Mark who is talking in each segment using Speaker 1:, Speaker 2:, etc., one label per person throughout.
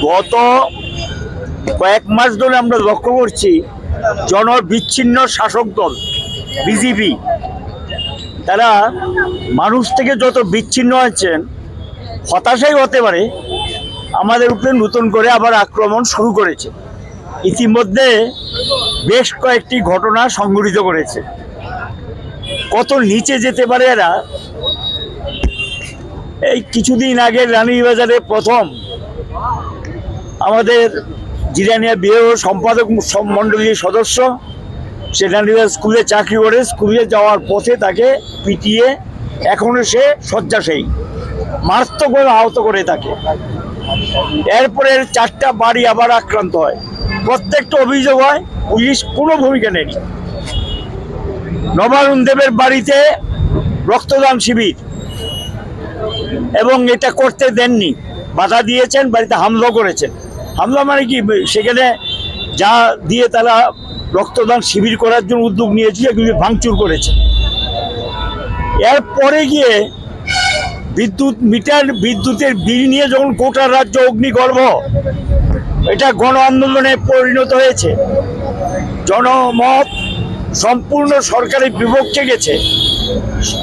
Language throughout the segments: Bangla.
Speaker 1: গত কয়েক মাস ধরে আমরা লক্ষ্য করছি জনবিচ্ছিন্ন শাসক দল বিজেপি তারা মানুষ থেকে যত বিচ্ছিন্ন হয়েছেন হতাশাই হতে পারে আমাদের উপরে নতুন করে আবার আক্রমণ শুরু করেছে। ইতিমধ্যে বেশ কয়েকটি ঘটনা সংঘটিত করেছে। কত নিচে যেতে পারে এরা। এই কিছুদিন আগে রানীবাজারে প্রথম আমাদের জিরানিয়া বিএও সম্পাদক মণ্ডলীর সদস্য সে রানীবাজার স্কুলে চাকরি করে স্কুলে যাওয়ার পথে তাকে পিটিয়ে এখনো সে শয্যাশায়ী, মারাত্মকভাবে আহত করে তাকে। এরপরে 4টা বাড়ি আবার আক্রান্ত হয়। প্রত্যেকটা অভিযোগ হয়, পুলিশ কোনো ভূমিকা নেয়নি। নবারুণ দেবের বাড়িতে রক্তদান শিবির এবং এটা করতে দেননি, বাধা দিয়েছেন, বাড়িতে হামলা করেছেন। হামলা মানে কি, সেখানে যা দিয়ে তারা রক্তদান শিবির করার জন্য উদ্যোগ নিয়েছিল এগুলি ভাঙচুর করেছে। এরপরে গিয়ে বিদ্যুতের বিল নিয়ে যখন গোটা রাজ্য অগ্নিগর্ভ, এটা গণ আন্দোলনে পরিণত হয়েছে। জনমত সম্পূর্ণ সরকারের বিপক্ষে গেছে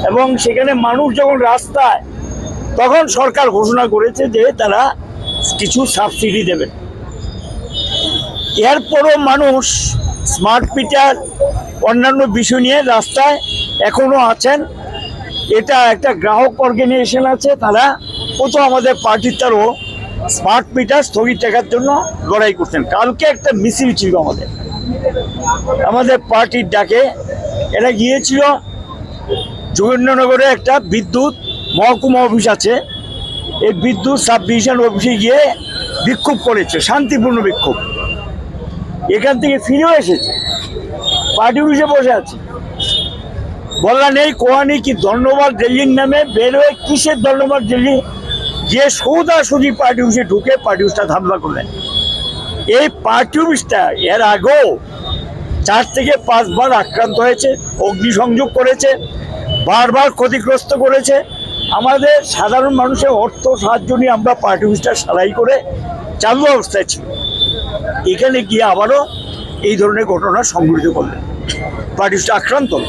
Speaker 1: এবং সেখানে মানুষ যখন রাস্তায়, তখন সরকার ঘোষণা করেছে যে তারা কিছু সাবসিডি দেবে। এরপরও মানুষ স্মার্ট মিটার অন্যান্য বিষয় নিয়ে রাস্তায় এখনো আছেন। এটা একটা গ্রাহক অর্গানাইজেশন আছে, তারা কত আমাদের পার্টির তারও স্মার্ট মিটার স্থগিত রাখার জন্য লড়াই করছেন। কালকে একটা মিছিল ছিল আমাদের পার্টির ডাকে, এরা গিয়েছিল যোগেন্দ্রনগরে একটা বিদ্যুৎ মহকুমা অফিস আছে, এই বিদ্যুৎ সাব ডিভিশন অফিসে গিয়ে বিক্ষোভ করেছে, শান্তিপূর্ণ বিক্ষোভ। এখান থেকে ফিরেও এসেছে, পার্টি অফিসে বসে আছে, বলা নেই কোয়া নেই। কি ধন্যবাদ দিল্লির নামে বের হয়ে কিসের ধন্যবাদ দিল্লি, যে সৌদাসুদি পার্টি অফিসে ঢুকে পার্টি অফিসটা হামলা করলেন। এই পার্টি অফিসটা এর আগেও 4 থেকে 5 বার আক্রান্ত হয়েছে, অগ্নিসংযোগ করেছে, বারবার ক্ষতিগ্রস্ত করেছে। আমাদের সাধারণ মানুষের অর্থ সাহায্য নিয়ে আমরা পার্টি অফিসটা সারাই করে চালু অবস্থায় ছিল। এখানে গিয়ে আবারও এই ধরনের ঘটনা সংঘটিত করলেন, পার্টি অফিসটা আক্রান্ত হল।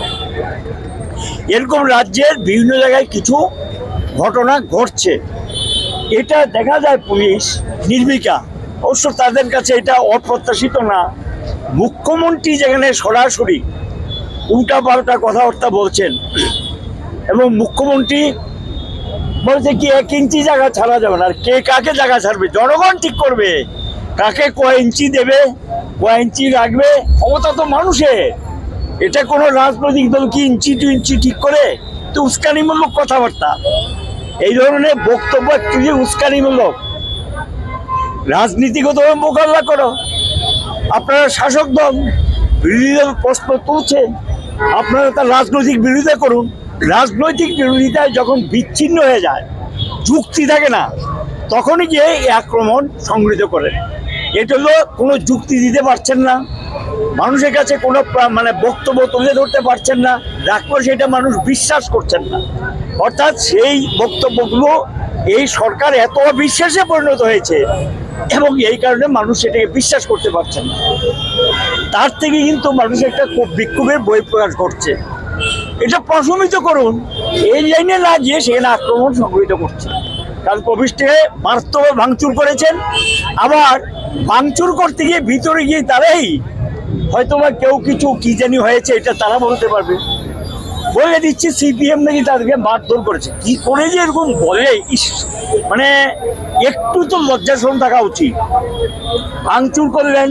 Speaker 1: এরকম রাজ্যের বিভিন্ন জায়গায় কিছু ঘটনা ঘটছে, এটা দেখা যায় পুলিশ নির্বিকা। অবশ্য তাদের কাছে এটা অপ্রত্যাশিত না। মুখ্যমন্ত্রী যেখানে সরাসরি উল্টাপাল্টা কথাবার্তা বলছেন এবং মুখ্যমন্ত্রী বলছে কি 1 ইঞ্চি জায়গা ছাড়া যাবে না। আর কে কাকে জায়গা ছাড়বে? জনগণ ঠিক করবে কাকে কয় ইঞ্চি দেবে, কয় ইঞ্চি রাখবে। ক্ষমতা তো মানুষের, এটা কোনো রাজনৈতিক দল কি ইঞ্চি টু ইঞ্চি ঠিক করে? তো উস্কানিমূলক কথাবার্তা, এই ধরনের বক্তব্য একটু উস্কানিমূলক। রাজনীতিগতভাবে মোকাবিলা করো। আপনারা শাসক দল, বিরোধী দল প্রশ্ন তুলছে, আপনারা তার রাজনৈতিক বিরোধিতা করুন। রাজনৈতিক বিরোধিতায় যখন বিচ্ছিন্ন হয়ে যায়, যুক্তি থাকে না, তখনই গিয়ে এই আক্রমণ সংগঠিত করেন। এটা হলো কোনো যুক্তি দিতে পারছেন না, মানুষের কাছে কোনো বক্তব্য তুলে ধরতে পারছেন না, রাখলেও সেটা মানুষ বিশ্বাস করছেন না। অর্থাৎ সেই বক্তব্যগুলো এই সরকার এত অবিশ্বাসে পরিণত হয়েছে এবং এই কারণে মানুষ এটাকে বিশ্বাস করতে পারছেন না। তার থেকে কিন্তু মানুষ একটা বিক্ষোভের বহিঃপ্রকাশ ঘটছে। এটা প্রশমিত করুন, এই লাইনে না গিয়ে সেখানে আক্রমণ সংঘটিত করছে। কারণ অফিসটাকে মারাত্মকভাবে ভাঙচুর করেছেন। আবার ভাঙচুর করতে গিয়ে ভিতরে গিয়ে তারাই হয়তো বা কেউ কিছু কি জানি হয়েছে, এটা তারা বলতে পারবে। বলে দিচ্ছি সিপিএম নাকি তাদেরকে মারধর করেছে। কি করে যে এরকম বলে, মানে একটু তো লজ্জাশরম থাকা উচিত। ভাঙচুর করলেন,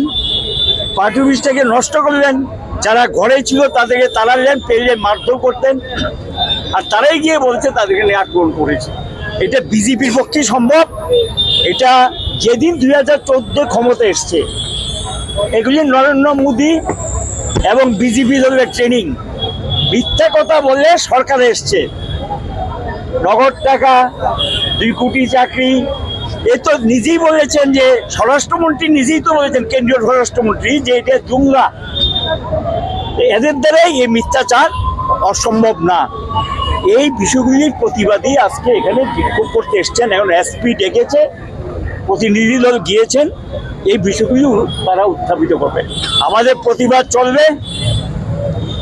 Speaker 1: পার্টি অফিসটাকে নষ্ট করলেন, যারা ঘরে ছিল তাদেরকে তাড়ালেন, পেলে মারধর করতেন, আর তারাই গিয়ে বলছে তাদেরকে নিয়ে আক্রমণ করেছে। এটা বিজেপির পক্ষে সম্ভব? এটা যেদিন 2014 ক্ষমতা এসছে, এগুলি নরেন্দ্র মোদী এবং বিজেপি দলের ট্রেনিং। মিথ্যা কথা বললে সরকারে এসছে, নগদ টাকা, 2 কোটি চাকরি। এ তো নিজেই বলেছেন, যে স্বরাষ্ট্রমন্ত্রী নিজেই তো বলেছেন, কেন্দ্রীয় স্বরাষ্ট্রমন্ত্রী, যে এটা জুমলা। এদের দ্বারাই এই মিথ্যাচার অসম্ভব না। এই বিষয়গুলির প্রতিবাদী আজকে এখানে বিক্ষোভ করতে এসছেন। এখন এসপি ডেকেছে, প্রতিনিধি দল গিয়েছেন, এই বিষয়গুলো তারা উত্থাপিত করবে। আমাদের প্রতিবাদ চলবে,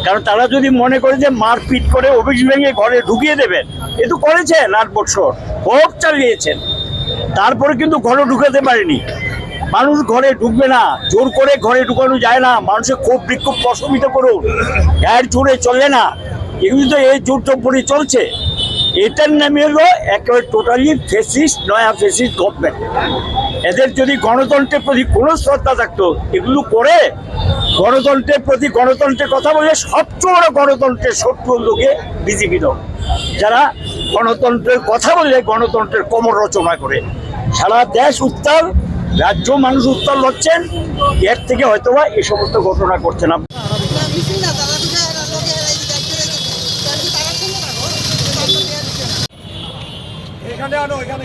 Speaker 1: কারণ তারা যদি মনে করে যে মারপিট করে অফিস ভেঙে ঘরে ঢুকিয়ে দেবেন, এ তো করেছেন 8 বছর, ভোট চালিয়েছেন, তারপরে কিন্তু ঘরে ঢুকাতে পারেনি। মানুষ ঘরে ঢুকবে না, জোর করে ঘরে ঢুকানো যায় না। মানুষের ক্ষোভ বিক্ষোভ প্রশমিত করুন, গায়ের জোরে চলে না। এগুলো তো এই জোর পরে চলছে। এটার নামে হলো একেবারে টোটালি ফেসিস্ট, নয়া ফেসিস্ট গভর্নমেন্ট। এদের যদি গণতন্ত্রের প্রতি কোনো শ্রদ্ধা থাকতো, এগুলো করে গণতন্ত্রের প্রতি, গণতন্ত্রের কথা বলে সবচেয়ে বড় গণতন্ত্রের শত্রু লোকে বিজেপি দল, যারা গণতন্ত্রের কথা বলে গণতন্ত্রের কমর রচনা করে। সারা দেশ উত্তাল, রাজ্য মানুষ উত্তাল হচ্ছেন, এর থেকে হয়তোবা এই সমস্ত ঘটনা করছেন।
Speaker 2: এখানে আনো, এখানে